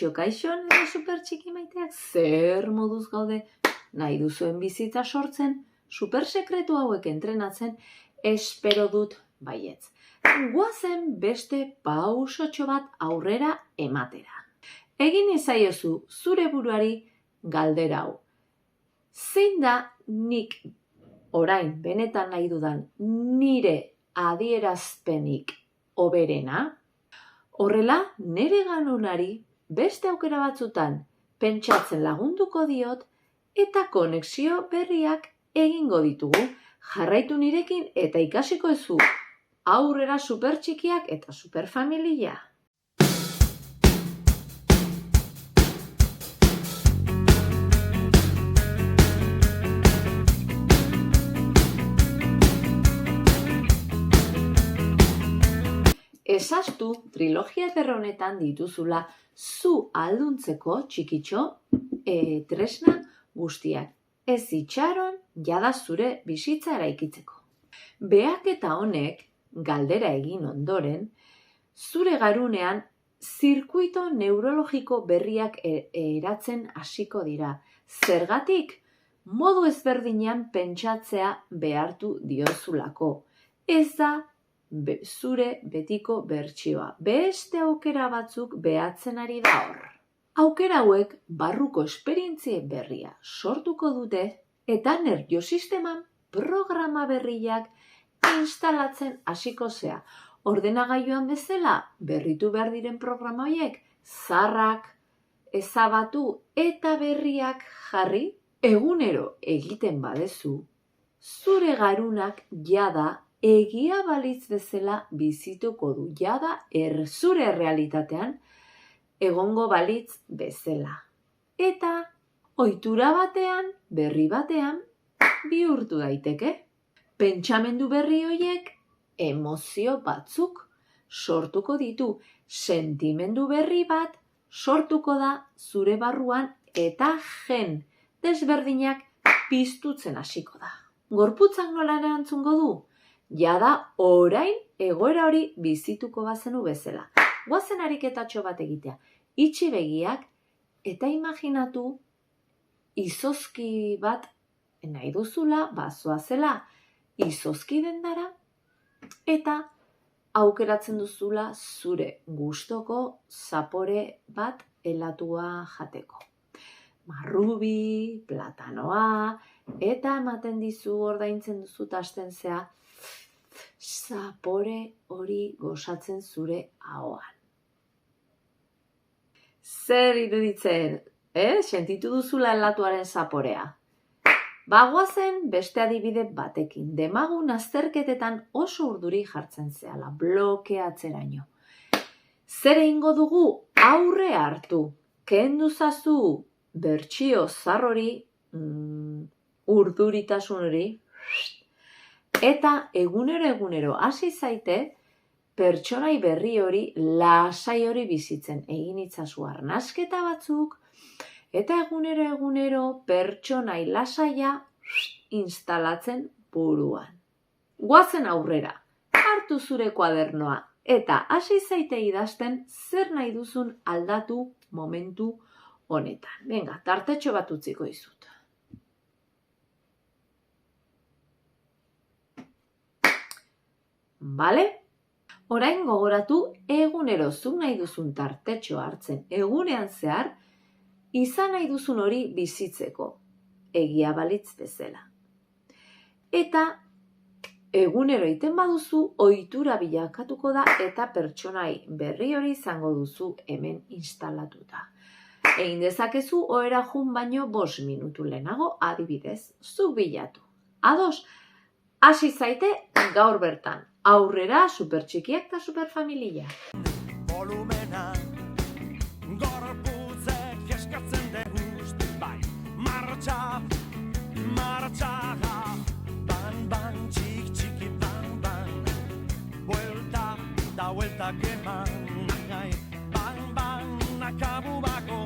Kaixo, nire super txiki maiteak, zer moduz gaude, nahi duzuen bizitza sortzen, super sekretu hauek entrenatzen, espero dut baietz. Goazen beste pausotxo bat aurrera ematera. Egin izaiozu zure buruari galdera hau. Zein da nik orain benetan nahi dudan nire adierazpenik hoberena? Horrela, nire ganonari beste aukera batzutan pentsatzen lagunduko diot eta konexio berriak egingo ditugu. Jarraitu nirekin eta ikasiko ezu aurrera super txikiak eta super familia. Esaztu trilogia ederra honetan dituzula zu alduntzeko txikitxo tresna guztiak. Ez itxaron jada zure bizitza eraikitzeko. Behaketa honek galdera egin ondoren, zure garunean zirkuito neurologiko berriak eratzen hasiko dira. Zergatik, modu ezberdinean pentsatzea behartu diozulako. Ez da zure betiko bertsioa. Beste aukera batzuk behatzen ari da hor. Aukera hauek barruko esperientzia berria sortuko dute eta nervio sisteman programa berriak instalatzen hasiko zea. Ordenagailuan bezala berritu behar diren programa horiek zaharrak ezabatu eta berriak jarri egunero egiten badezu, zure garunak jada egia balitz bezala bizituko du, jada zure realitatean egongo balitz bezala. Eta ohitura batean, berri batean, bihurtu daiteke. Pentsamendu berri horiek emozio batzuk sortuko ditu. Sentimendu berri bat sortuko da zure barruan eta gen desberdinak piztutzen hasiko da. Gorputzak nola erantzungo du? Jada orain egoera hori bizituko bazenu bezala. Goazen ariketatxo bat egitea. Itxi begiak eta imaginatu izozki bat nahi duzula, bazoazela izozki dendara eta aukeratzen duzula zure gustoko zapore bat helatua jateko. Marrubi, platanoa eta ematen dizu ordaintzen duzu tasten zea zapore hori gozatzen zure ahoan. Zer iruditzen, sentitu duzula helatuaren zaporea? Bagoazen beste adibide batekin, demagun azterketetan oso urduri jartzen zehala, blokeatzeraino. Zer egingo dugu aurre hartu, kendu zazu bertsio zar hori, urduritasun hori, eta egunero hasi zaite pertsonai berri hori, lasai hori bizitzen. Egin itzazu arnasketa batzuk, eta egunero pertsonai lasaia instalatzen buruan. Goazen aurrera, hartu zure kuadernoa, eta hasi zaite idazten zer nahi duzun aldatu momentu honetan. Venga, tartetxo bat utziko dizut. Bale? Orain gogoratu egunero zuk nahi duzun tartetxo hartzen egunean zehar, izan nahi duzun hori bizitzeko, egia balitz bezala. Eta egunero egiten baduzu, ohitura bilakatuko da eta pertsonai berri hori izango duzu hemen instalatuta. Egin dezakezu ohera jun baino 5 minutu lehenago, adibidez, zuk bilatu. Ados, hasi zaite gaur bertan. Aurrera super txikiak eta super familia. Volumena, gorputzek eskatzen degust, bai, martxa, ban, txiki, ban, buelta da bueltak eman, ban, akabu bako